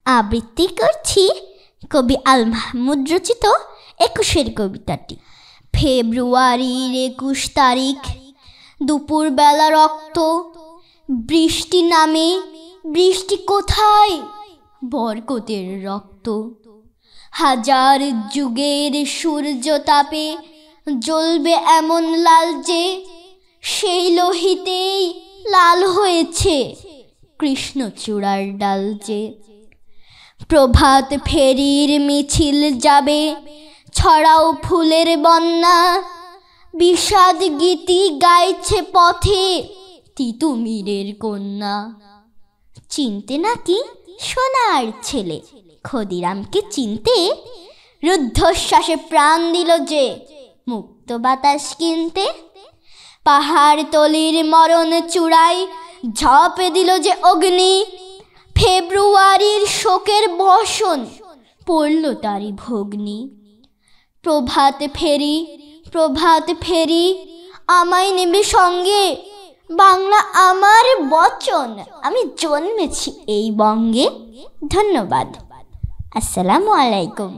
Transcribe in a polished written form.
আবৃত্তি করছি কবি আল মাহমুদ রচিত ২১-এর কবিতাটি। ফেব্রুয়ারির ২১ তারিখ, দুপুরবেলা রক্ত বৃষ্টি নামে। বৃষ্টি কোথায়? বরকতের রক্ত। হাজার যুগের সূর্য তাপে জ্বলবে এমন লাল যে, সেই লোহিতেই লাল হয়েছে কৃষ্ণচূড়ার ডাল যে। প্রভাত ফেরির মিছিল যাবে, ছড়াও ফুলের বন্যা। বিষাদ গীতি গাইছে পথে তিতুমিরের কন্যা। চিনতে নাকি সোনার ছেলে ক্ষুদিরামকে চিনতে? রুদ্ধশ্বাসে প্রাণ দিল যে মুক্ত বাতাস কিনতে। পাহাড়তলির মরণ চূড়ায় ঝাঁপে দিল যে অগ্নি। ফেব্রুয়ারির শোকের বর্ষণ পড়ল তারই ভগ্নি। প্রভাত ফেরি, প্রভাত ফেরি, আমায় নেবে সঙ্গে। বাংলা আমার বচন, আমি জন্মেছি এই বঙ্গে। ধন্যবাদ। আসসালামু আলাইকুম।